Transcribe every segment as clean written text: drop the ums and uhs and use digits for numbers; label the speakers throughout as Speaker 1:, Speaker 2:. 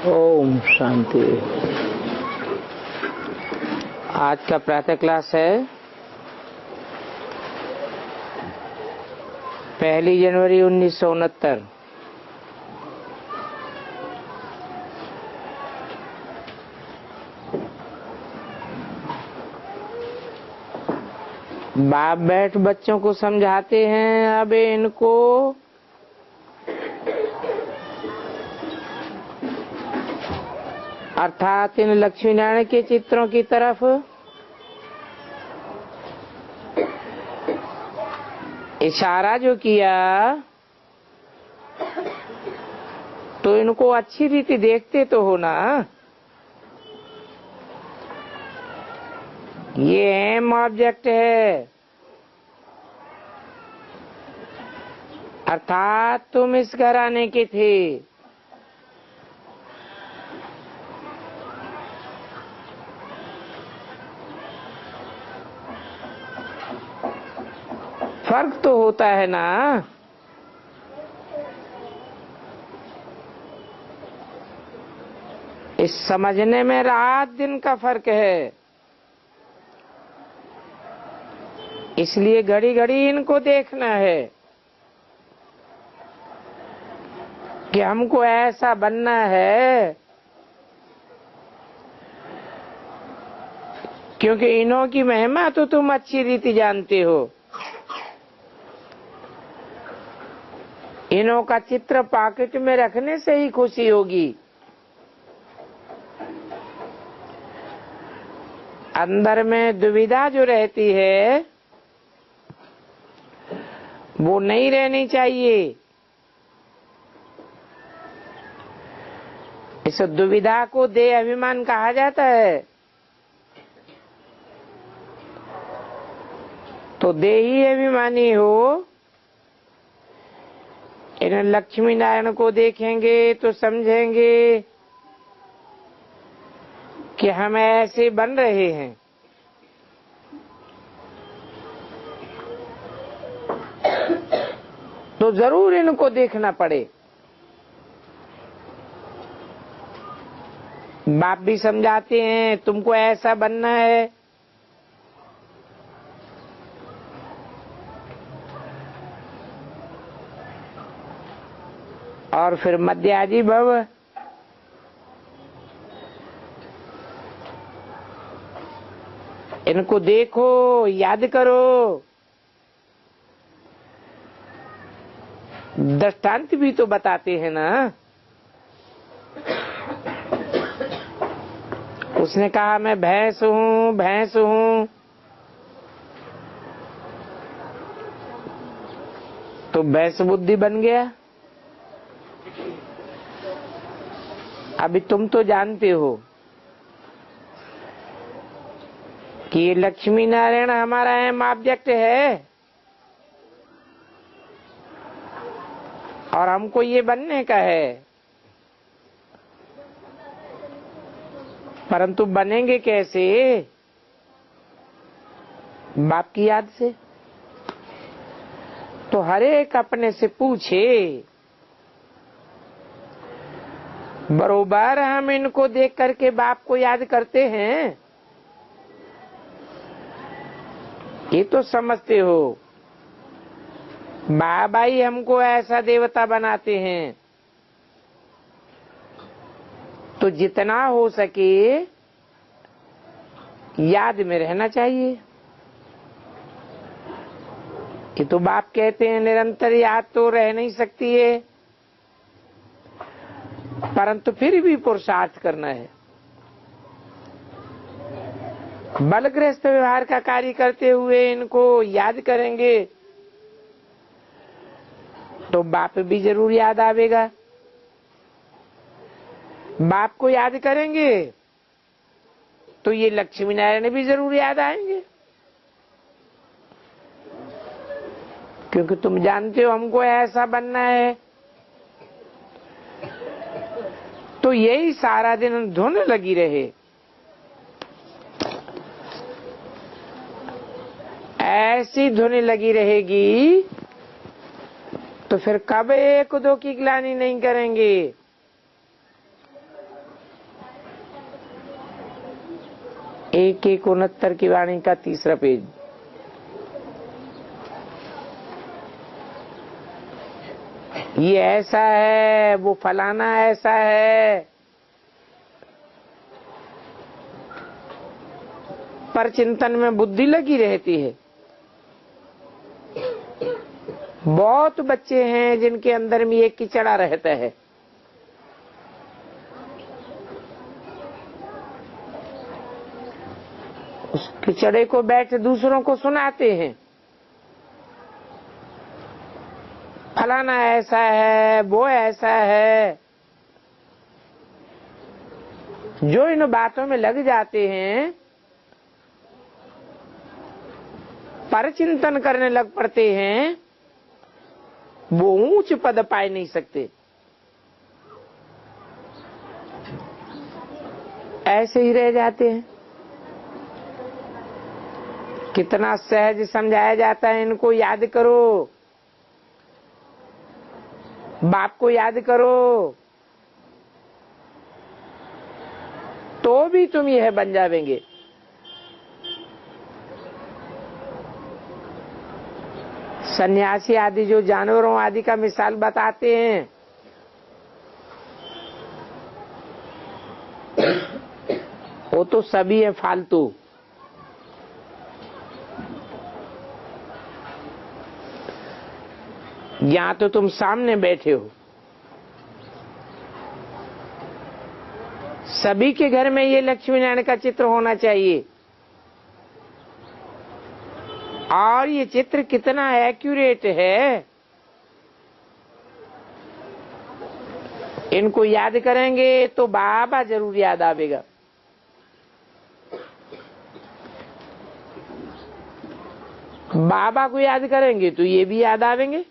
Speaker 1: ओम शांति। आज का प्रातः क्लास है 1 जनवरी 1969। बाप बैठ बच्चों को समझाते हैं, अब इनको अर्थात इन लक्ष्मी नारायण के चित्रों की तरफ इशारा जो किया तो इनको अच्छी रीति देखते तो हो ना। ये एम ऑब्जेक्ट है, अर्थात तुम इस घर आने के थे। फर्क तो होता है ना। इस समझने में रात दिन का फर्क है। इसलिए घड़ी घड़ी इनको देखना है कि हमको ऐसा बनना है, क्योंकि इन्हों की महिमा तो तुम अच्छी रीति जानते हो। इन्हों का चित्र पॉकेट में रखने से ही खुशी होगी। अंदर में दुविधा जो रहती है वो नहीं रहनी चाहिए। इस दुविधा को देह अभिमान कहा जाता है। तो देही अभिमानी हो, इन लक्ष्मी नारायण को देखेंगे तो समझेंगे कि हम ऐसे बन रहे हैं। तो जरूर इनको देखना पड़े। बाप भी समझाते हैं तुमको ऐसा बनना है। और फिर मध्याजी भव, इनको देखो, याद करो। दृष्टांत भी तो बताते हैं ना। उसने कहा मैं भैंस हूँ, भैंस हूँ, तो भैंस बुद्धि बन गया। अभी तुम तो जानते हो कि ये लक्ष्मी नारायण हमारा एम ऑब्जेक्ट है और हमको ये बनने का है। परंतु बनेंगे कैसे? बाप की याद से। तो हर एक अपने से पूछे। बरोबर हम इनको देख करके बाप को याद करते हैं, ये तो समझते हो। बाबा ही हमको ऐसा देवता बनाते हैं। तो जितना हो सके याद में रहना चाहिए। ये तो बाप कहते हैं निरंतर याद तो रह नहीं सकती है, परंतु फिर भी पुरुषार्थ करना है। बलग्रस्त व्यवहार का कार्य करते हुए इनको याद करेंगे तो बाप भी जरूर याद आवेगा। बाप को याद करेंगे तो ये लक्ष्मी नारायण भी जरूर याद आएंगे, क्योंकि तुम जानते हो हमको ऐसा बनना है। तो यही सारा दिन धुन लगी रहे। ऐसी धुन लगी रहेगी तो फिर कब एक दो की ग्लानि नहीं करेंगे। 1169 की वाणी का 3रा पेज। ये ऐसा है, वो फलाना ऐसा है, पर चिंतन में बुद्धि लगी रहती है। बहुत बच्चे हैं जिनके अंदर में ये किचड़ा रहता है। उस किचड़े को बैठ दूसरों को सुनाते हैं, फलाना ऐसा है, वो ऐसा है। जो इन बातों में लग जाते हैं, पर चिंतन करने लग पड़ते हैं, वो ऊंच पद पाए नहीं सकते। ऐसे ही रह जाते हैं। कितना सहज समझाया जाता है, इनको याद करो, बाप को याद करो, तो भी तुम यह बन जावेंगे। सन्यासी आदि जो जानवरों आदि का मिसाल बताते हैं, वो तो सभी है फालतू। यहाँ तो तुम सामने बैठे हो, सभी के घर में ये लक्ष्मी नारायण का चित्र होना चाहिए। और ये चित्र कितना एक्यूरेट है, इनको याद करेंगे तो बाबा जरूर याद आवेगा। बाबा को याद करेंगे तो ये भी याद आवेंगे।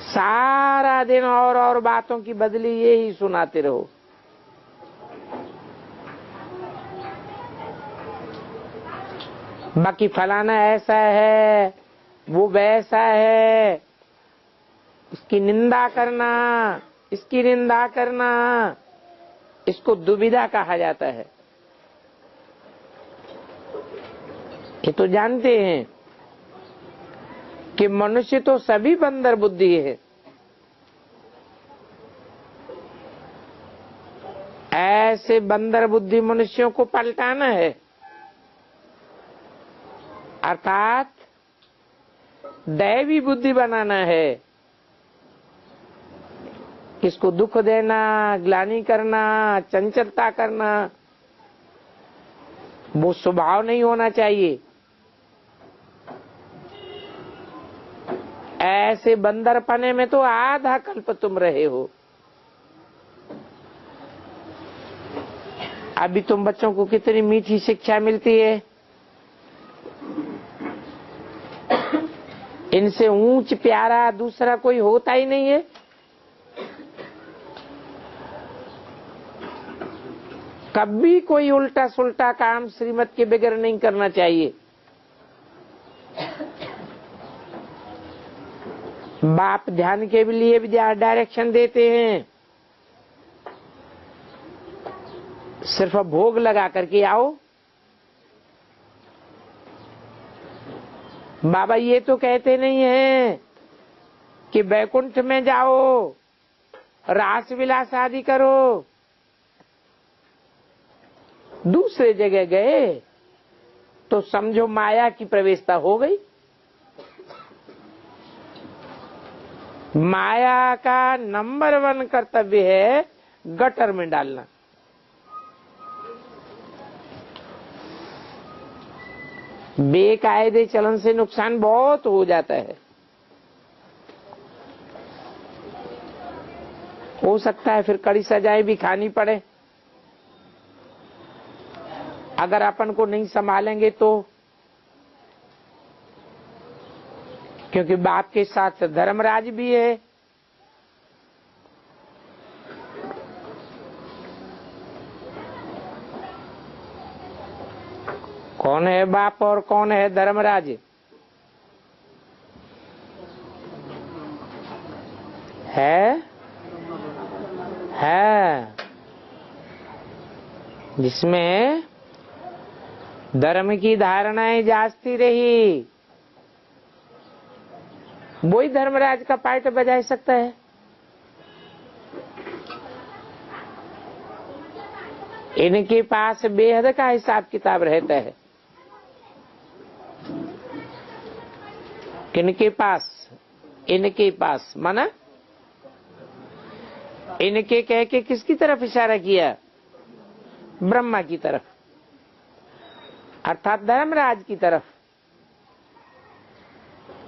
Speaker 1: सारा दिन और बातों की बदली ये ही सुनाते रहो। बाकी फलाना ऐसा है, वो वैसा है, इसकी निंदा करना, इसकी निंदा करना, इसको दुविधा कहा जाता है। ये तो जानते हैं कि मनुष्य तो सभी बंदर बुद्धि है। ऐसे बंदर बुद्धि मनुष्यों को पलटाना है, अर्थात दैवी बुद्धि बनाना है। किसको दुख देना, ग्लानि करना, चंचलता करना, वो स्वभाव नहीं होना चाहिए। ऐसे बंदरपने में तो आधा कल्प तुम रहे हो। अभी तुम बच्चों को कितनी मीठी शिक्षा मिलती है। इनसे ऊंच प्यारा दूसरा कोई होता ही नहीं है। कभी कोई उल्टा सुल्टा काम श्रीमत के बगैर नहीं करना चाहिए। बाप ध्यान के लिए भी डायरेक्शन देते हैं, सिर्फ भोग लगा करके आओ। बाबा ये तो कहते नहीं है कि बैकुंठ में जाओ, रास विलास आदि करो। दूसरे जगह गए तो समझो माया की प्रवेशता हो गई। माया का नंबर 1 कर्तव्य है गटर में डालना। बेकायदे चलन से नुकसान बहुत हो जाता है। हो सकता है फिर कड़ी सजाएं भी खानी पड़े। अगर अपन को नहीं संभालेंगे तो, क्योंकि बाप के साथ धर्मराज भी है। कौन है बाप और कौन है धर्मराज? है जिसमें धर्म की धारणाएं जास्ती रही, वही धर्मराज का पार्ट बजा सकता है। इनके पास बेहद का हिसाब किताब रहता है। किनके पास? इनके पास माना इनके कह के किसकी तरफ इशारा किया? ब्रह्मा की तरफ, अर्थात धर्मराज की तरफ।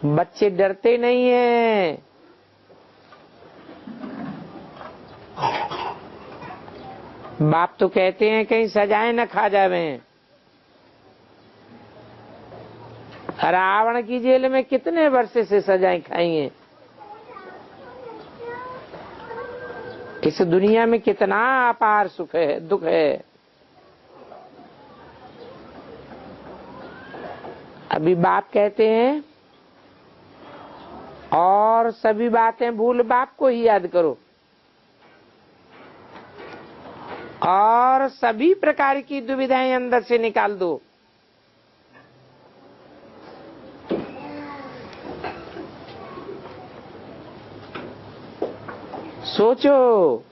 Speaker 1: बच्चे डरते नहीं हैं। बाप तो कहते हैं कहीं सजाएं न खा जावे। रावण की जेल में कितने वर्ष से सजाएं खाई हैं। इस दुनिया में कितना अपार सुख है, दुख है। अभी बाप कहते हैं और सभी बातें भूल बाप को ही याद करो और सभी प्रकार की दुविधाएं अंदर से निकाल दो। सोचो,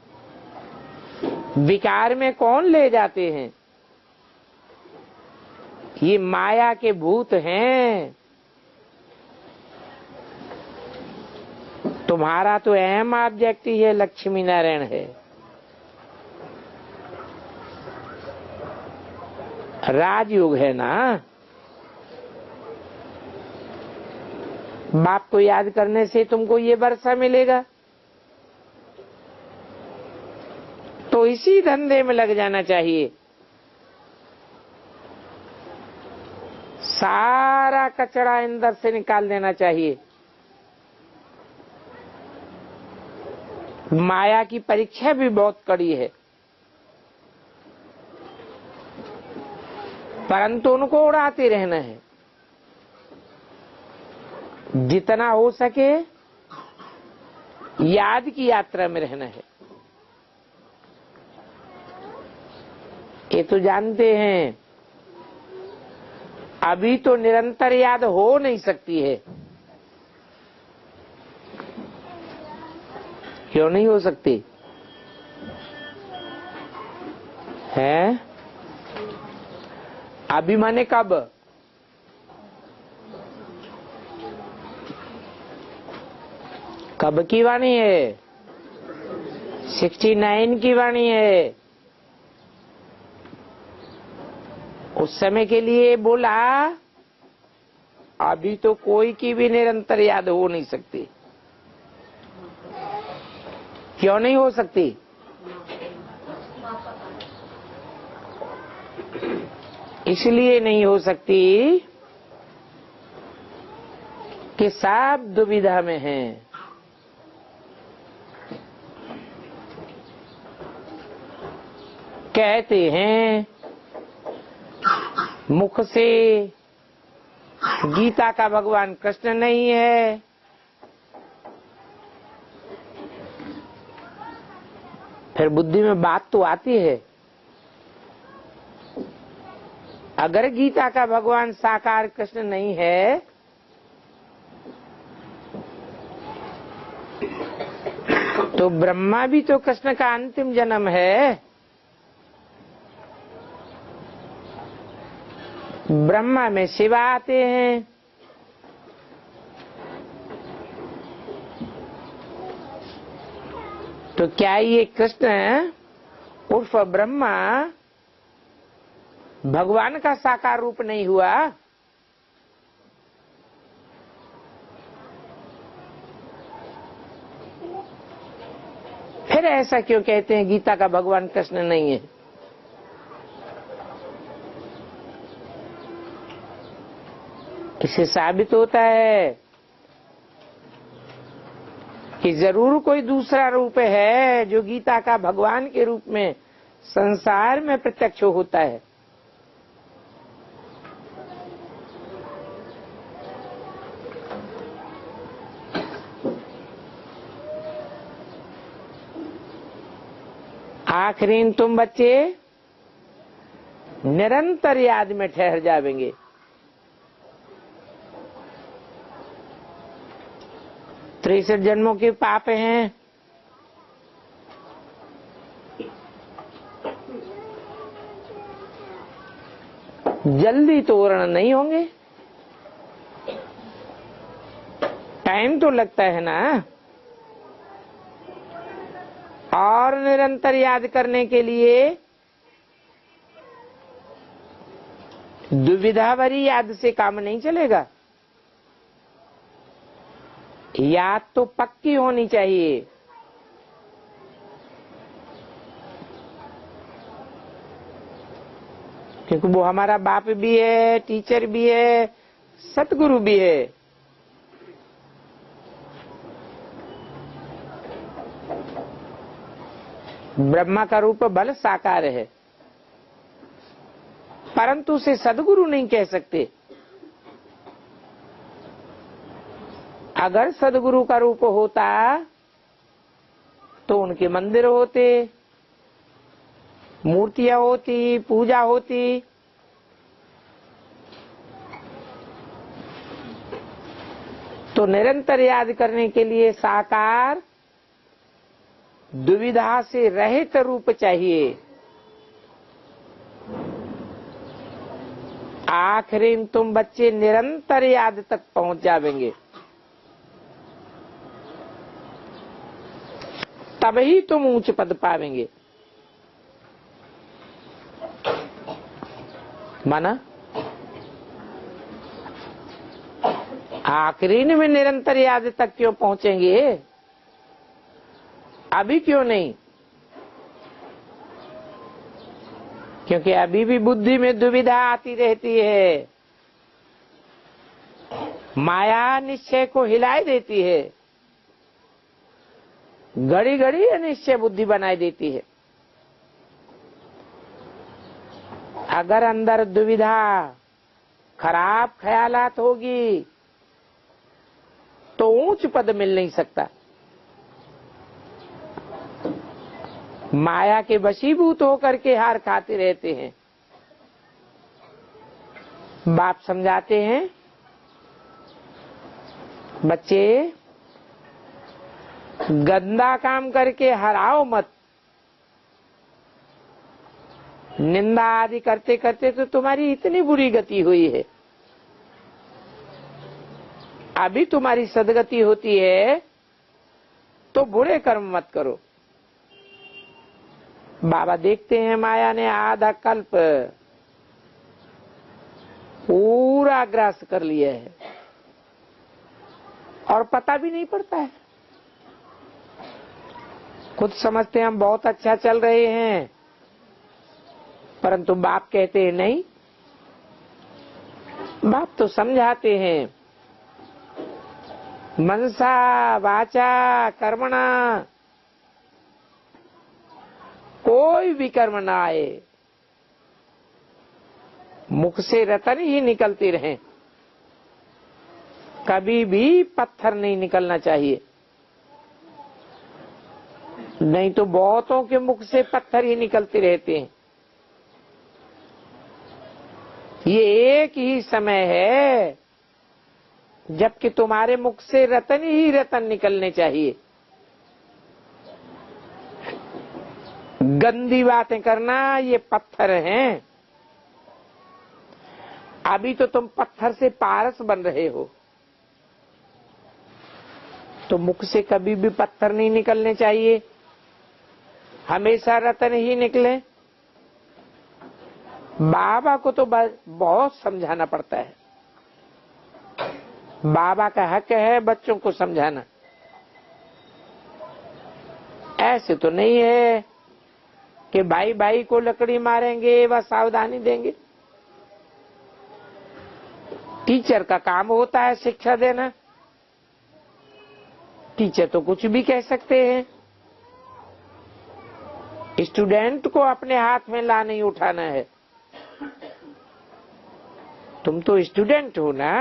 Speaker 1: विकार में कौन ले जाते हैं? ये माया के भूत हैं। तुम्हारा तो अहम ऑब्जेक्ट ही है, लक्ष्मी नारायण है। राजयोग है ना। बाप को याद करने से तुमको ये वर्षा मिलेगा, तो इसी धंधे में लग जाना चाहिए। सारा कचरा अंदर से निकाल देना चाहिए। माया की परीक्षा भी बहुत कड़ी है, परंतु उनको उड़ाते रहना है। जितना हो सके याद की यात्रा में रहना है। ये तो जानते हैं, अभी तो निरंतर याद हो नहीं सकती है। क्यों नहीं हो सकती है? अभी माने कब? कब की वाणी है? 69 की वाणी है। उस समय के लिए बोला, अभी तो कोई की भी निरंतर याद हो नहीं सकती। क्यों नहीं हो सकती? इसलिए नहीं हो सकती कि सब दुविधा में हैं। कहते हैं मुख से गीता का भगवान कृष्ण नहीं है, फिर बुद्धि में बात तो आती है। अगर गीता का भगवान साकार कृष्ण नहीं है तो ब्रह्मा भी तो कृष्ण का अंतिम जन्म है। ब्रह्मा में शिवा आते हैं, तो क्या ये कृष्ण उर्फ ब्रह्मा भगवान का साकार रूप नहीं हुआ? फिर ऐसा क्यों कहते हैं गीता का भगवान कृष्ण नहीं है? इससे साबित होता है कि जरूर कोई दूसरा रूप है जो गीता का भगवान के रूप में संसार में प्रत्यक्ष होता है। आखिरी तुम बच्चे निरंतर याद में ठहर जाएंगे। त्रेसठ जन्मों के पाप हैं, जल्दी तोरण नहीं होंगे, टाइम तो लगता है ना। और निरंतर याद करने के लिए दुविधा भरी याद से काम नहीं चलेगा। याद तो पक्की होनी चाहिए। क्योंकि वो हमारा बाप भी है, टीचर भी है, सतगुरु भी है। ब्रह्मा का रूप बल साकार है, परंतु उसे सदगुरु नहीं कह सकते। अगर सदगुरु का रूप होता तो उनके मंदिर होते, मूर्तियां होती, पूजा होती। तो निरंतर याद करने के लिए साकार दुविधा से रहित रूप चाहिए। आखिरी में तुम बच्चे निरंतर याद तक पहुंच जाएंगे, तभी तुम ऊंच पद पावेंगे। माना आखिरी में निरंतर याद तक क्यों पहुंचेंगे, अभी क्यों नहीं? क्योंकि अभी भी बुद्धि में दुविधा आती रहती है, माया निश्चय को हिलाए देती है, घड़ी घड़ी अनिश्चय बुद्धि बनाई देती है। अगर अंदर दुविधा, खराब ख्यालात होगी तो ऊंच पद मिल नहीं सकता। माया के वशीभूत होकर के हार खाते रहते हैं। बाप समझाते हैं, बच्चे गंदा काम करके हराओ मत। निंदा आदि करते करते तो तुम्हारी इतनी बुरी गति हुई है, अभी तुम्हारी सदगति होती है तो बुरे कर्म मत करो। बाबा देखते हैं माया ने आधा कल्प पूरा ग्रास कर लिया है और पता भी नहीं पड़ता है। खुद समझते हैं हम बहुत अच्छा चल रहे हैं, परंतु बाप कहते हैं नहीं। बाप तो समझाते हैं, मनसा वाचा कर्मणा, कोई भी कर्म ना आए, मुख से रतन ही निकलती रहे, कभी भी पत्थर नहीं निकलना चाहिए। नहीं तो बहुतों के मुख से पत्थर ही निकलते रहते हैं। ये एक ही समय है जबकि तुम्हारे मुख से रतन ही रतन निकलने चाहिए। गंदी बातें करना ये पत्थर हैं। अभी तो तुम पत्थर से पारस बन रहे हो, तो मुख से कभी भी पत्थर नहीं निकलने चाहिए, हमेशा रतन ही निकले। बाबा को तो बहुत समझाना पड़ता है। बाबा का हक है बच्चों को समझाना। ऐसे तो नहीं है कि भाई भाई को लकड़ी मारेंगे व सावधानी देंगे। टीचर का काम होता है शिक्षा देना। टीचर तो कुछ भी कह सकते हैं, स्टूडेंट को अपने हाथ में ला नहीं उठाना है। तुम तो स्टूडेंट हो ना।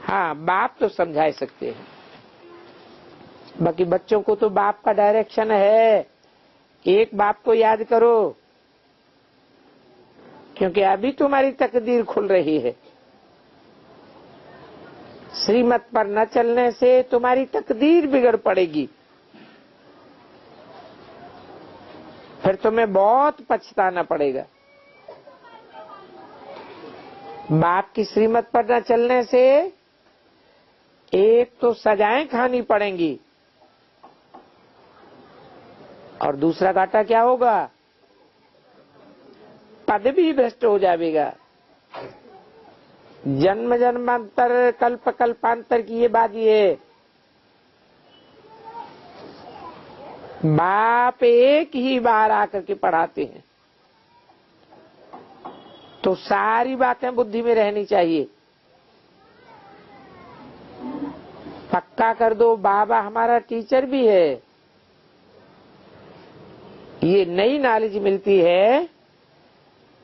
Speaker 1: हाँ, बाप तो समझा सकते हैं, बाकी बच्चों को तो बाप का डायरेक्शन है। एक बाप को याद करो, क्योंकि अभी तुम्हारी तकदीर खुल रही है। श्रीमत पर न चलने से तुम्हारी तकदीर बिगड़ पड़ेगी, फिर तुम्हें बहुत पछताना पड़ेगा। बाप की श्रीमत पर न चलने से एक तो सजाएं खानी पड़ेंगी और दूसरा घाटा क्या होगा, पद भी भ्रष्ट हो जाएगा। जन्म जन्मांतर कल्प कल्पांतर की ये बात है। बाप एक ही बार आकर के पढ़ाते हैं, तो सारी बातें बुद्धि में रहनी चाहिए। पक्का कर दो बाबा हमारा टीचर भी है। ये नई नॉलेज मिलती है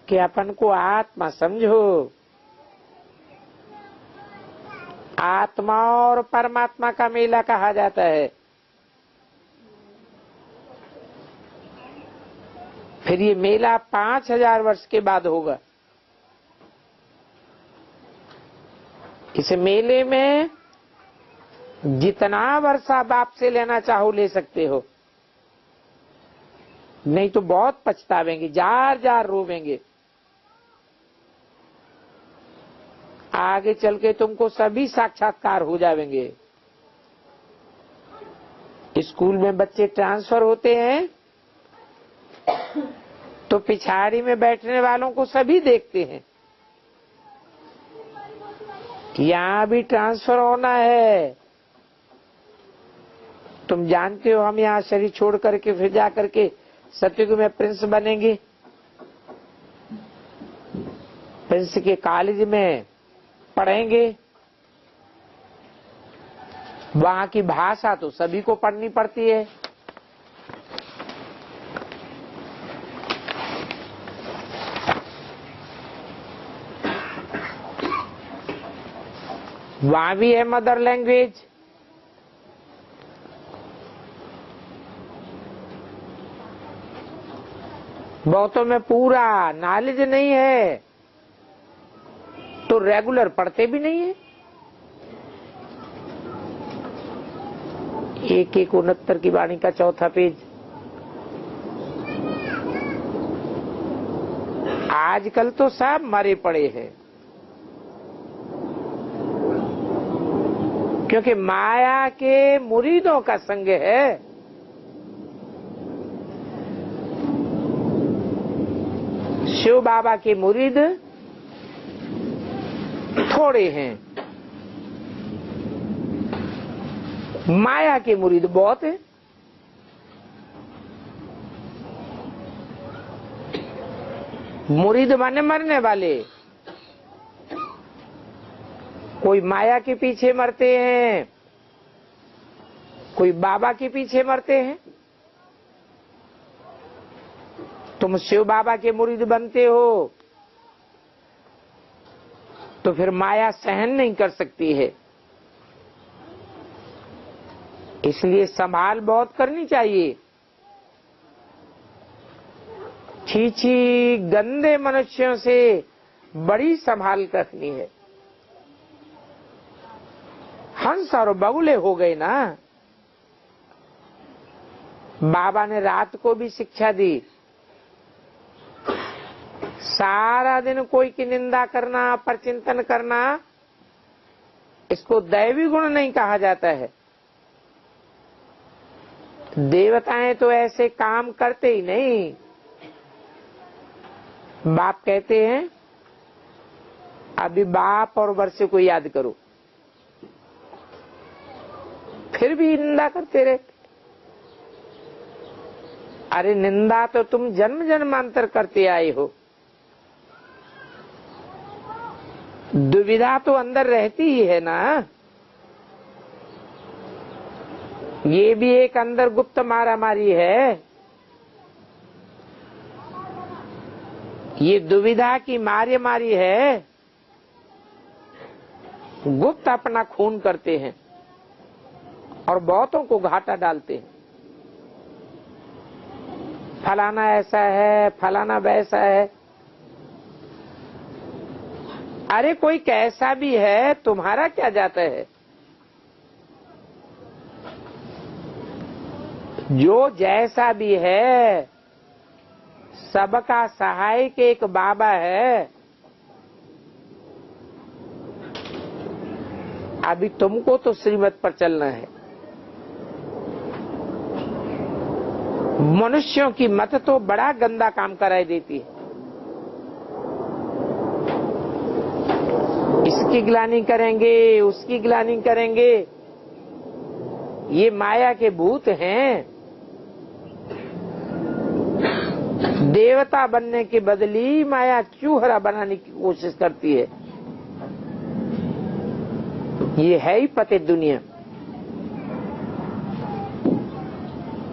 Speaker 1: कि अपन को आत्मा समझो। आत्मा और परमात्मा का मेला कहा जाता है। फिर ये मेला 5000 वर्ष के बाद होगा। इस मेले में जितना वर्षा बाप से लेना चाहो ले सकते हो, नहीं तो बहुत पछतावेंगे, जार जार रोवेंगे। आगे चल के तुमको सभी साक्षात्कार हो जाएंगे। स्कूल में बच्चे ट्रांसफर होते हैं तो पिछाड़ी में बैठने वालों को सभी देखते हैं। यहां भी ट्रांसफर होना है। तुम जानते हो हम यहाँ शरीर छोड़ करके फिर जा करके सतयुग में प्रिंस बनेंगे। प्रिंस के कॉलेज में पढ़ेंगे। वहां की भाषा तो सभी को पढ़नी पड़ती है। वहां भी है मदर लैंग्वेज। बहुतों में पूरा नॉलेज नहीं है तो रेगुलर पढ़ते भी नहीं है। 1:69 की वाणी का 4था पेज। आजकल तो सब मरे पड़े हैं, क्योंकि माया के मुरीदों का संग है। शिव बाबा के मुरीद थोड़े हैं, माया के मुरीद बहुत हैं। मुरीद माने मरने वाले। कोई माया के पीछे मरते हैं, कोई बाबा के पीछे मरते हैं। तुम शिव बाबा के मुरीद बनते हो तो फिर माया सहन नहीं कर सकती है। इसलिए संभाल बहुत करनी चाहिए। छीछी गंदे मनुष्यों से बड़ी संभाल रखनी है। हंस और बगुले हो गए ना। बाबा ने रात को भी शिक्षा दी, सारा दिन कोई की निंदा करना, परचिंतन करना, इसको दैवी गुण नहीं कहा जाता है। देवताएं तो ऐसे काम करते ही नहीं। बाप कहते हैं अभी बाप और वर्षे को याद करो, फिर भी निंदा करते रहते। अरे निंदा तो तुम जन्म जन्मांतर करते आए हो। दुविधा तो अंदर रहती ही है ना। ये भी एक अंदर गुप्त मारामारी है। ये दुविधा की मारी है। गुप्त अपना खून करते हैं और बहुतों को घाटा डालते हैं। फलाना ऐसा है, फलाना वैसा है। अरे कोई कैसा भी है, तुम्हारा क्या जाता है। जो जैसा भी है, सबका सहायक एक बाबा है। अभी तुमको तो श्रीमत पर चलना है। मनुष्यों की मत तो बड़ा गंदा काम कराई देती है। इसकी ग्लानि करेंगे, उसकी ग्लानि करेंगे। ये माया के भूत हैं। देवता बनने के बदली माया चूहरा बनाने की कोशिश करती है। ये है ही पतित दुनिया।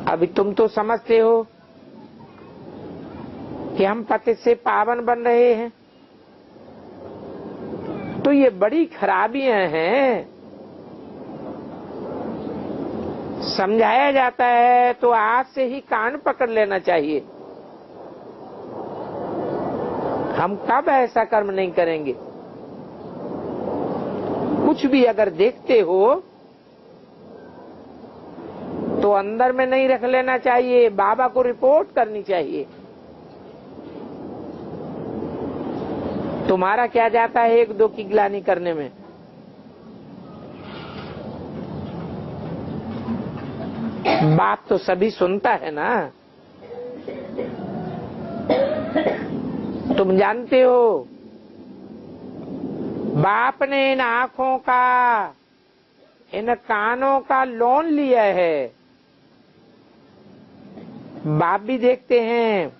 Speaker 1: अभी तुम तो समझते हो कि हम पतित से पावन बन रहे हैं, तो ये बड़ी खराबियां हैं। समझाया जाता है तो आज से ही कान पकड़ लेना चाहिए। हम कब ऐसा कर्म नहीं करेंगे। कुछ भी अगर देखते हो तो अंदर में नहीं रख लेना चाहिए, बाबा को रिपोर्ट करनी चाहिए। तुम्हारा क्या जाता है एक दो की ग्लानि करने में। बात तो सभी सुनता है ना। तुम जानते हो बाप ने इन आंखों का, इन कानों का लोन लिया है। बाप भी देखते हैं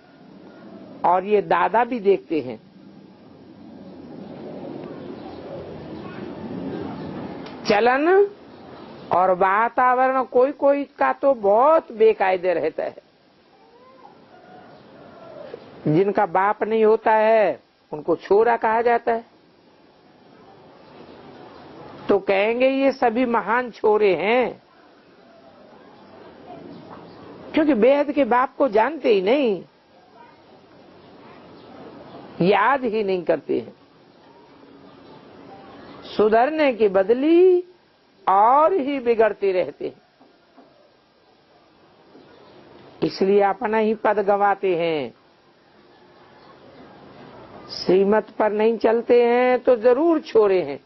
Speaker 1: और ये दादा भी देखते हैं। चलन और वातावरण कोई कोई का तो बहुत बेकायदे रहता है। जिनका बाप नहीं होता है उनको छोरा कहा जाता है। तो कहेंगे ये सभी महान छोरे हैं, क्योंकि बेहद के बाप को जानते ही नहीं, याद ही नहीं करते हैं। सुधरने की बदली और ही बिगड़ते रहते हैं। इसलिए अपना ही पद गंवाते हैं। श्रीमत पर नहीं चलते हैं तो जरूर छोरे हैं।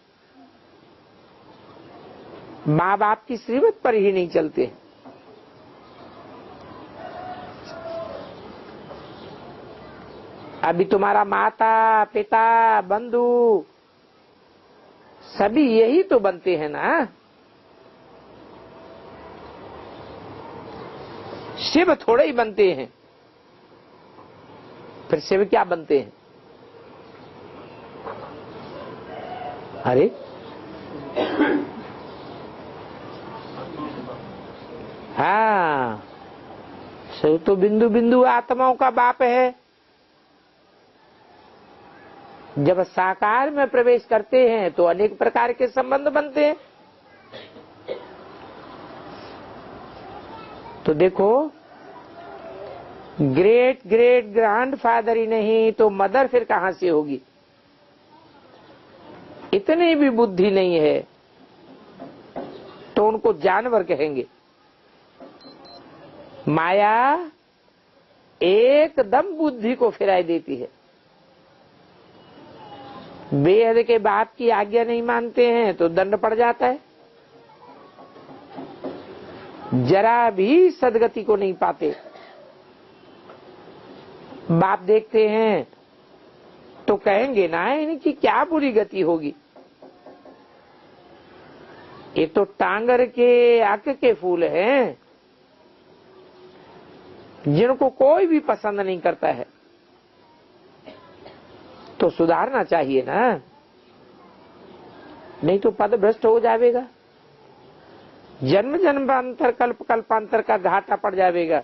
Speaker 1: माँ बाप की श्रीमत पर ही नहीं चलते। अभी तुम्हारा माता पिता बंधु सभी यही तो बनते हैं ना। शिव थोड़े ही बनते हैं, फिर शिव क्या बनते हैं। अरे हाँ, शिव तो बिंदु बिंदु आत्माओं का बाप है। जब साकार में प्रवेश करते हैं तो अनेक प्रकार के संबंध बनते हैं। तो देखो, ग्रेट ग्रेट ग्रैंडफादर ही नहीं तो मदर फिर कहां से होगी। इतनी भी बुद्धि नहीं है तो उनको जानवर कहेंगे। माया एकदम बुद्धि को फिराई देती है। बेहद के बाप की आज्ञा नहीं मानते हैं तो दंड पड़ जाता है। जरा भी सदगति को नहीं पाते। बाप देखते हैं तो कहेंगे ना इनकी क्या बुरी गति होगी। ये तो टांगर के अक के फूल हैं जिनको कोई भी पसंद नहीं करता है। तो सुधारना चाहिए ना, नहीं तो पद भ्रष्ट हो जाएगा। जन्म जन्मांतर कल्प कल्पांतर का घाटा पड़ जाएगा।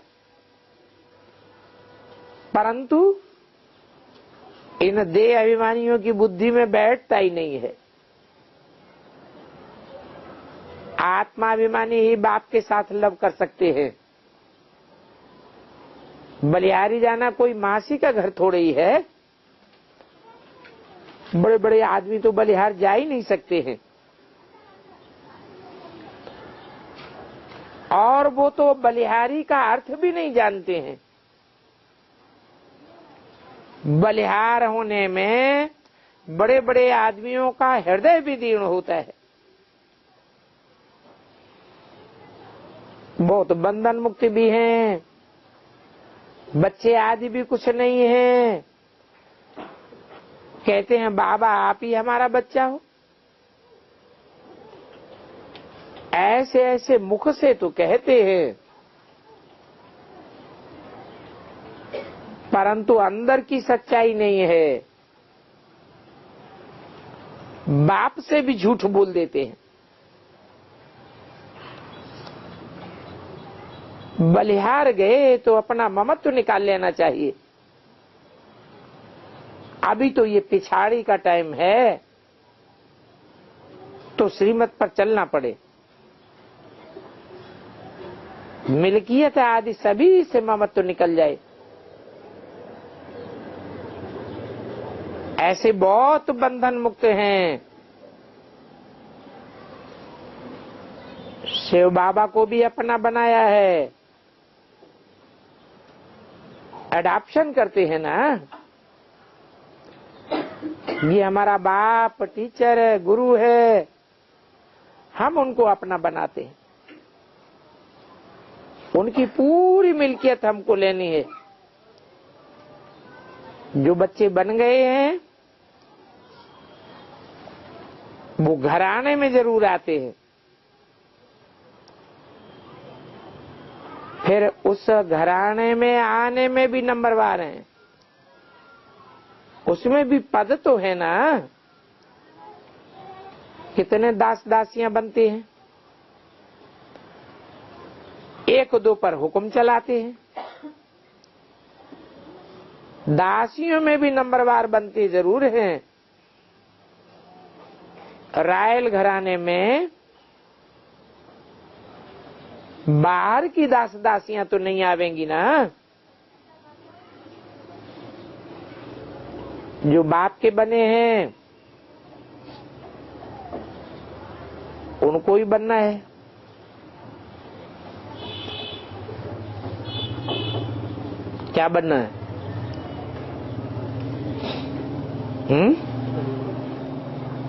Speaker 1: परंतु इन देह अभिमानियों की बुद्धि में बैठता ही नहीं है। आत्माभिमानी ही बाप के साथ लव कर सकते हैं। बलिहारी जाना कोई मासी का घर थोड़े ही है। बड़े बड़े आदमी तो बलिहार जा ही नहीं सकते हैं, और वो तो बलिहारी का अर्थ भी नहीं जानते हैं। बलिहार होने में बड़े बड़े आदमियों का हृदय भी दीर्ण होता है। बहुत बंधन मुक्त भी हैं, बच्चे आदि भी कुछ नहीं है। कहते हैं बाबा आप ही हमारा बच्चा हो। ऐसे ऐसे मुख से तो कहते हैं, परंतु अंदर की सच्चाई नहीं है। बाप से भी झूठ बोल देते हैं। बलिहार गए तो अपना ममत्व निकाल लेना चाहिए। अभी तो ये पिछाड़ी का टाइम है, तो श्रीमत पर चलना पड़े। मिल्कियत आदि सभी से ममत्व निकल जाए। ऐसे बहुत बंधन मुक्त हैं। शिव बाबा को भी अपना बनाया है। एडॉप्शन करते हैं ना, ये हमारा बाप टीचर है, गुरु है, हम उनको अपना बनाते हैं। उनकी पूरी मिल्कियत हमको लेनी है। जो बच्चे बन गए हैं वो घराने में जरूर आते हैं, फिर उस घराने में आने में भी नंबरवार हैं। उसमें भी पद तो है ना। कितने दास दासियां बनते हैं, एक दो पर हुक्म चलाते हैं। दासियों में भी नंबरवार बनते जरूर हैं। रायल घराने में बाहर की दास दासियां तो नहीं आवेंगी ना। जो बाप के बने हैं उनको ही बनना है। क्या बनना है?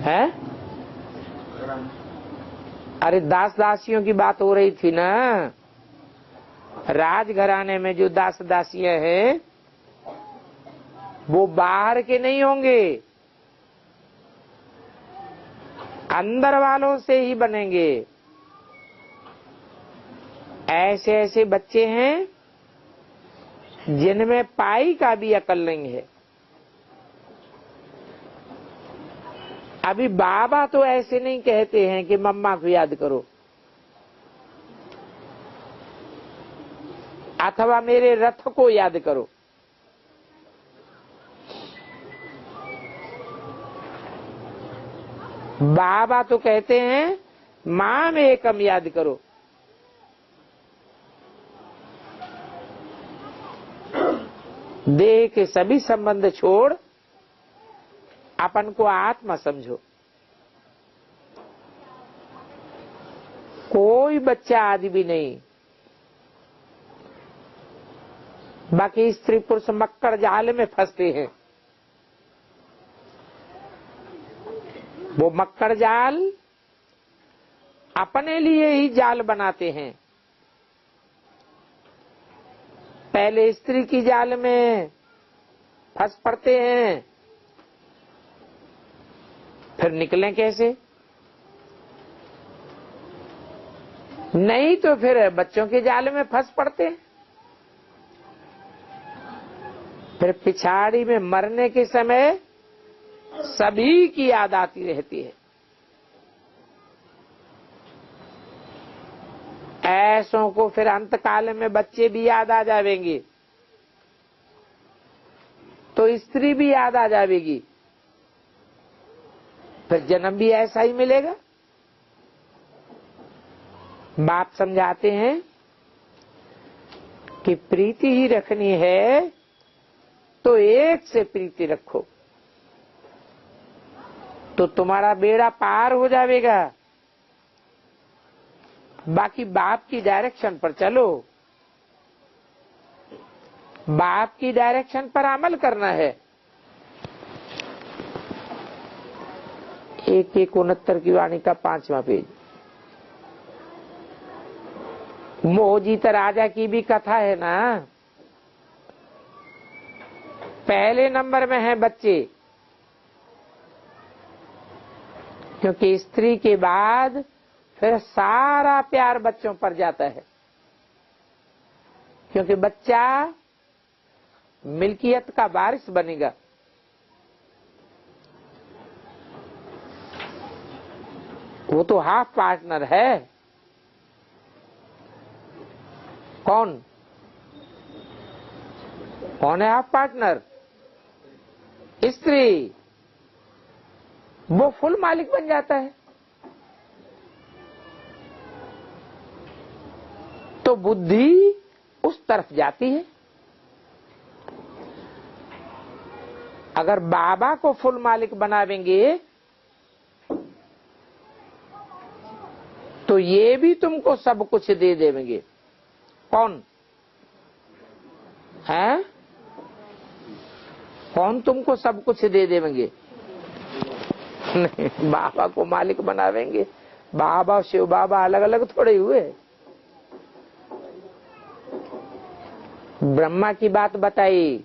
Speaker 1: है? अरे दास दासियों की बात हो रही थी ना। राजघराने में जो दास दासियां हैं वो बाहर के नहीं होंगे, अंदर वालों से ही बनेंगे। ऐसे ऐसे बच्चे हैं जिनमें पाई का भी अकल नहीं है। अभी बाबा तो ऐसे नहीं कहते हैं कि मम्मा को याद करो अथवा मेरे रथ को याद करो। बाबा तो कहते हैं मां में एकम याद करो। देह के सभी संबंध छोड़ अपन को आत्मा समझो। कोई बच्चा आदि भी नहीं। बाकी स्त्री पुरुष मक्कड़ जाल में फंसते हैं। वो मक्कड़ जाल अपने लिए ही जाल बनाते हैं। पहले स्त्री की जाल में फंस पड़ते हैं, फिर निकलें कैसे? नहीं तो फिर बच्चों के जाल में फंस पड़ते हैं। फिर पिछाड़ी में मरने के समय सभी की याद आती रहती है। ऐसों को फिर अंतकाल में बच्चे भी याद आ जाएंगे, तो स्त्री भी याद आ जाएगी, फिर जन्म भी ऐसा ही मिलेगा। बाप समझाते हैं कि प्रीति ही रखनी है तो एक से प्रीति रखो। तो तुम्हारा बेड़ा पार हो जाएगा। बाकी बाप की डायरेक्शन पर चलो, बाप की डायरेक्शन पर अमल करना है। 1:69 की वाणी का 5वां पेज। मोहजीत राजा की भी कथा है ना। पहले नंबर में है बच्चे, क्योंकि स्त्री के बाद फिर सारा प्यार बच्चों पर जाता है, क्योंकि बच्चा मिल्कियत का वारिस बनेगा। वो तो हाफ पार्टनर है। कौन कौन है हाफ पार्टनर? स्त्री। वो फुल मालिक बन जाता है। तो बुद्धि उस तरफ जाती है। अगर बाबा को फुल मालिक बनावेंगे तो ये भी तुमको सब कुछ दे देंगे। कौन है? कौन तुमको सब कुछ दे देंगे? नहीं, बाबा को मालिक बनावेंगे। बाबा शिव बाबा अलग अलग थोड़े हुए। ब्रह्मा की बात बताई।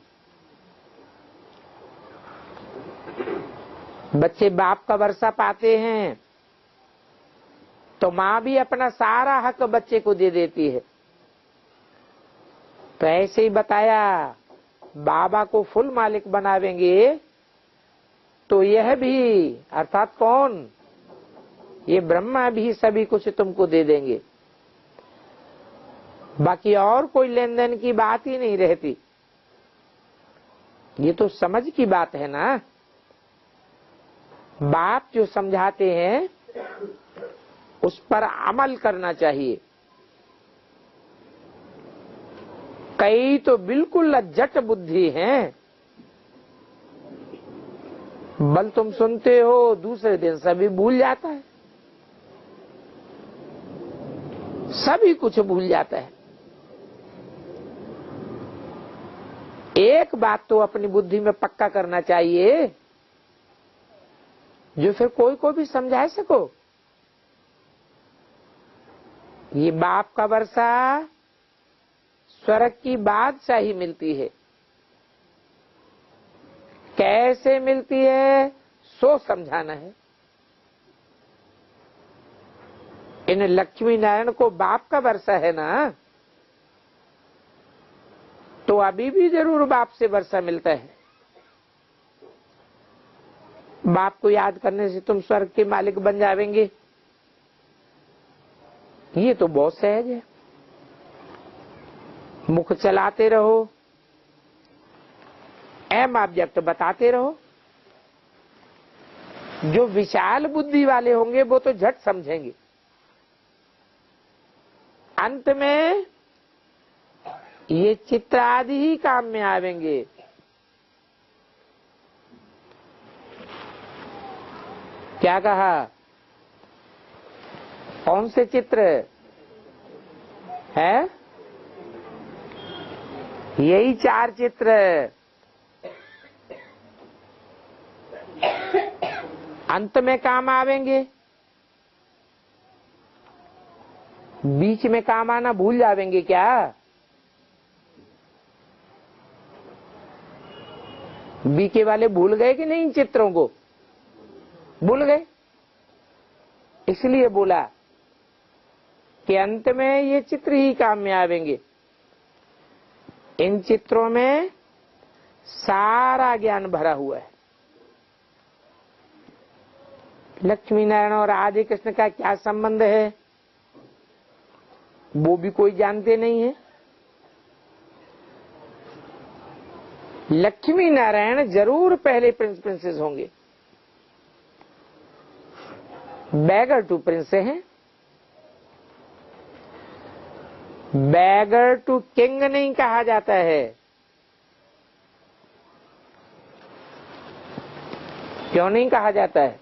Speaker 1: बच्चे बाप का वर्षा पाते हैं तो माँ भी अपना सारा हक बच्चे को दे देती है। तो ऐसे ही बताया, बाबा को फुल मालिक बनावेंगे तो यह भी, अर्थात कौन? ये ब्रह्मा भी सभी कुछ तुमको दे देंगे। बाकी और कोई लेन देन की बात ही नहीं रहती। ये तो समझ की बात है ना। बाप जो समझाते हैं उस पर अमल करना चाहिए। कई तो बिल्कुल लज्जट बुद्धि हैं। बल तुम सुनते हो, दूसरे दिन सभी भूल जाता है, सभी कुछ भूल जाता है। एक बात तो अपनी बुद्धि में पक्का करना चाहिए, जो फिर कोई को भी समझा सको। ये बाप का वर्षा स्वर्ग की बादशाही मिलती है। कैसे मिलती है सो समझाना है। इन लक्ष्मी नारायण को बाप का वर्षा है ना, तो अभी भी जरूर बाप से वर्षा मिलता है। बाप को याद करने से तुम स्वर्ग के मालिक बन जाएंगे, ये तो बहुत सहज है। मुख चलाते रहो, एम ऑब्जेक्ट बताते रहो। जो विशाल बुद्धि वाले होंगे वो तो झट समझेंगे। अंत में ये चित्र आदि ही काम में आवेंगे। क्या कहा? कौन से चित्र है? यही 4 चित्र। अंत में काम आवेंगे, बीच में काम आना भूल जावेंगे क्या? बीके वाले भूल गए कि नहीं? चित्रों को भूल गए। इसलिए बोला कि अंत में ये चित्र ही काम में आवेंगे। इन चित्रों में सारा ज्ञान भरा हुआ है। लक्ष्मी नारायण और आदि कृष्ण का क्या संबंध है वो भी कोई जानते नहीं है। लक्ष्मी नारायण जरूर पहले प्रिंस प्रिंसेस होंगे। बैगर टू प्रिंस हैं, बैगर टू किंग नहीं कहा जाता है। क्यों नहीं कहा जाता है?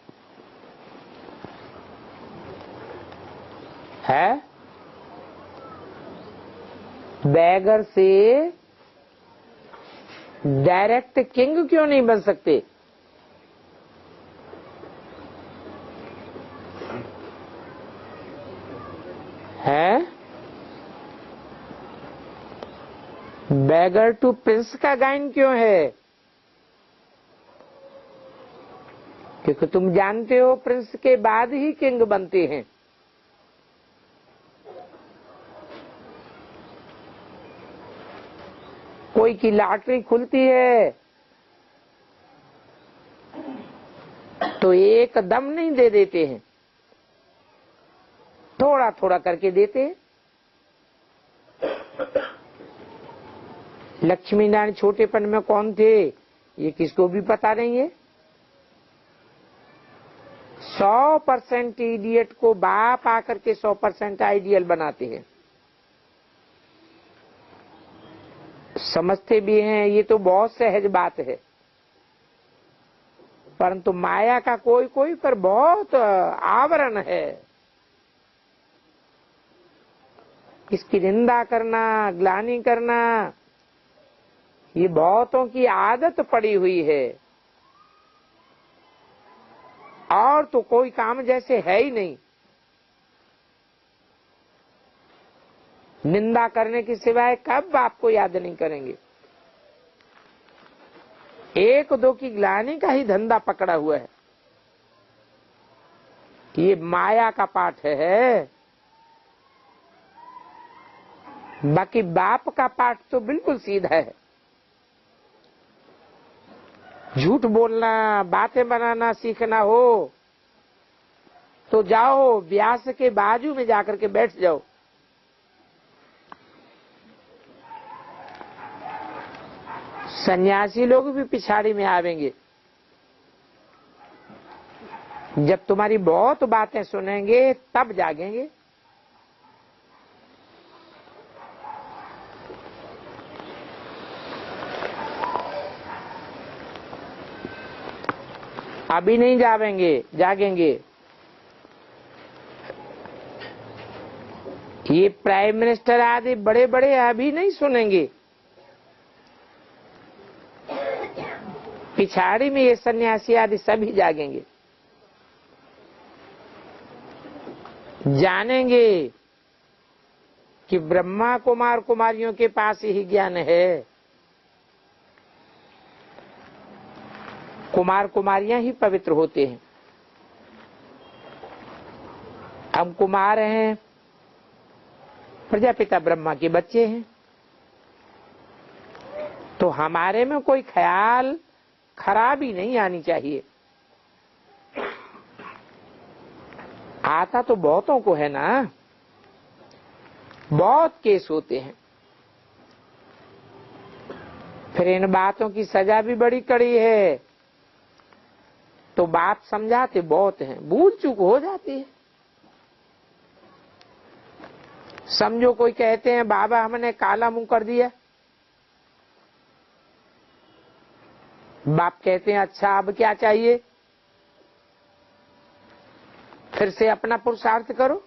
Speaker 1: है? बैगर से डायरेक्ट किंग क्यों नहीं बन सकते? है? बैगर टू प्रिंस का गायन क्यों है? क्योंकि तुम जानते हो प्रिंस के बाद ही किंग बनते हैं। कोई की लॉटरी खुलती है तो एकदम नहीं दे देते हैं, थोड़ा थोड़ा करके देते हैं। लक्ष्मी नारायण छोटेपन में कौन थे ये किसको भी पता नहीं है। 100% इडियट को बाप आकर के 100% आइडियल बनाते हैं। समझते भी हैं ये तो बहुत सहज बात है, परंतु माया का कोई कोई पर बहुत आवरण है। इसकी निंदा करना, ग्लानि करना, ये बहुतों की आदत पड़ी हुई है। और तो कोई काम जैसे है ही नहीं। निंदा करने के सिवाय कब आपको याद नहीं करेंगे। एक दो की ग्लानि का ही धंधा पकड़ा हुआ है। ये माया का पाठ है। बाकी बाप का पाठ तो बिल्कुल सीधा है। झूठ बोलना, बातें बनाना सीखना हो तो जाओ व्यास के बाजू में जाकर के बैठ जाओ। सन्यासी लोग भी पिछाड़ी में आवेंगे। जब तुम्हारी बहुत बातें सुनेंगे तब जागेंगे। अभी नहीं जागेंगे। ये प्राइम मिनिस्टर आदि बड़े बड़े अभी नहीं सुनेंगे। पिछाड़ी में ये सन्यासी आदि सभी जागेंगे, जानेंगे कि ब्रह्मा कुमार कुमारियों के पास ही ज्ञान है। कुमार कुमारियां ही पवित्र होते हैं। हम कुमार हैं, प्रजापिता ब्रह्मा के बच्चे हैं, तो हमारे में कोई ख्याल खराबी नहीं आनी चाहिए। आता तो बहुतों को है ना, बहुत केस होते हैं। फिर इन बातों की सजा भी बड़ी कड़ी है, तो बात समझाते बहुत हैं, भूल चूक हो जाती है। समझो कोई कहते हैं बाबा हमने काला मुंह कर दिया, बाप कहते हैं अच्छा अब क्या चाहिए, फिर से अपना पुरुषार्थ करो।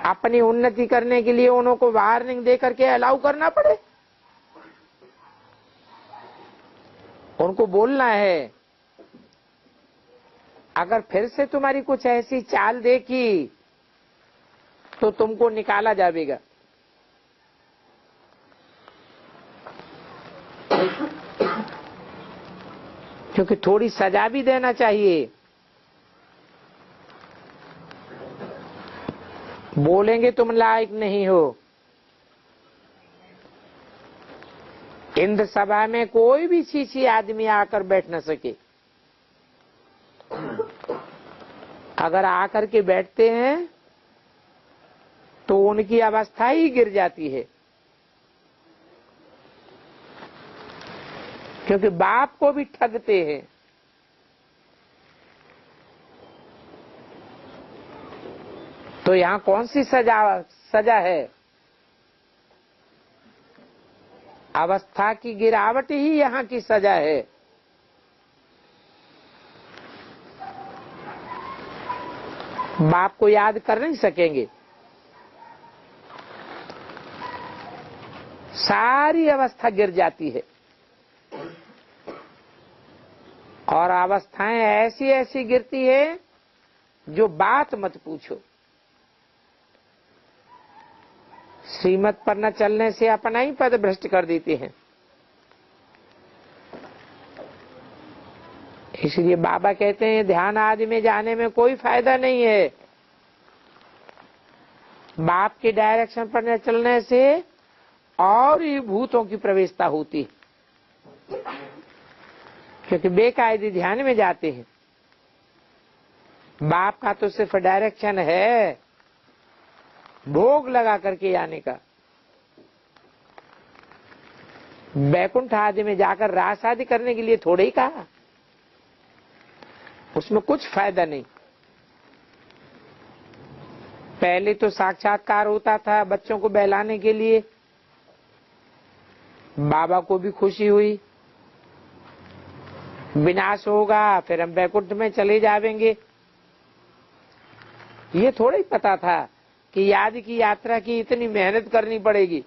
Speaker 1: अपनी उन्नति करने के लिए उनको वार्निंग दे करके अलाउ करना पड़े। उनको बोलना है अगर फिर से तुम्हारी कुछ ऐसी चाल देखी तो तुमको निकाला जाएगा। क्योंकि थोड़ी सजा भी देना चाहिए। बोलेंगे तुम लायक नहीं हो। इंद्र सभा में कोई भी छीछी आदमी आकर बैठ न सके। अगर आकर के बैठते हैं तो उनकी अवस्था ही गिर जाती है। क्योंकि बाप को भी ठगते हैं। तो यहाँ कौन सी सजा है? अवस्था की गिरावट ही यहाँ की सजा है। बाप को याद कर नहीं सकेंगे। सारी अवस्था गिर जाती है और अवस्थाएं ऐसी ऐसी गिरती है जो बात मत पूछो। श्रीमत पर न चलने से अपना ही पद भ्रष्ट कर देते हैं। इसलिए बाबा कहते हैं ध्यान आदि में जाने में कोई फायदा नहीं है। बाप के डायरेक्शन पर न चलने से और ही भूतों की प्रवेशता होती है, क्योंकि बेकायदे ध्यान में जाते हैं। बाप का तो सिर्फ डायरेक्शन है भोग लगा करके आने का। बैकुंठ आदि में जाकर रास आदि करने के लिए थोड़े ही कहा, उसमें कुछ फायदा नहीं। पहले तो साक्षात्कार होता था बच्चों को बहलाने के लिए, बाबा को भी खुशी हुई, विनाश होगा फिर हम बैकुंठ में चले जाएंगे। ये थोड़ा ही पता था कि याद की यात्रा की इतनी मेहनत करनी पड़ेगी।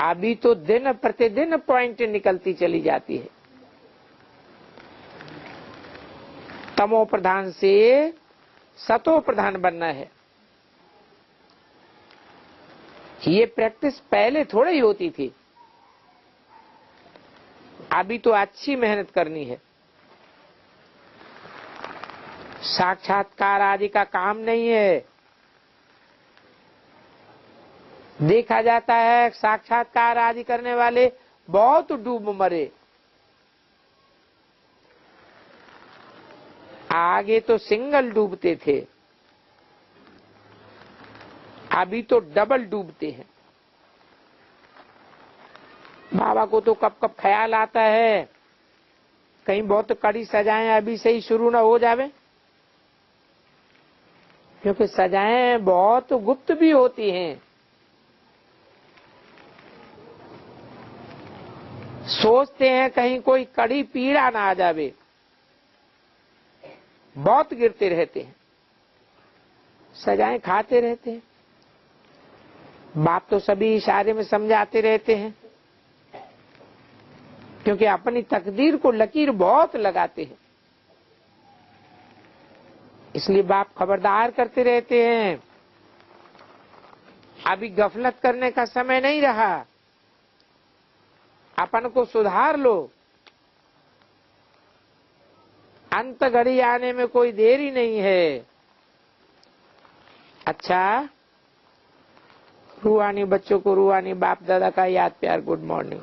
Speaker 1: अभी तो दिन प्रतिदिन पॉइंट निकलती चली जाती है। तमो प्रधान से सतो प्रधान बनना है। ये प्रैक्टिस पहले थोड़ी ही होती थी, अभी तो अच्छी मेहनत करनी है। साक्षात्कार आदि का काम नहीं है। देखा जाता है साक्षात्कार आदि करने वाले बहुत डूब मरे। आगे तो सिंगल डूबते थे, अभी तो डबल डूबते हैं। बाबा को तो कब कब ख्याल आता है कहीं बहुत कड़ी सजाएं अभी से ही शुरू न हो जावे, क्योंकि सजाएं बहुत गुप्त भी होती हैं। सोचते हैं कहीं कोई कड़ी पीड़ा ना आ जावे, बहुत गिरते रहते हैं, सजाएं खाते रहते हैं। बाप तो सभी इशारे में समझाते रहते हैं, क्योंकि अपनी तकदीर को लकीर बहुत लगाते हैं। इसलिए बाप खबरदार करते रहते हैं, अभी गफलत करने का समय नहीं रहा, अपन को सुधार लो। अंत घड़ी आने में कोई देरी नहीं है। अच्छा, रूहानी बच्चों को रूहानी बाप दादा का याद प्यार गुड मॉर्निंग।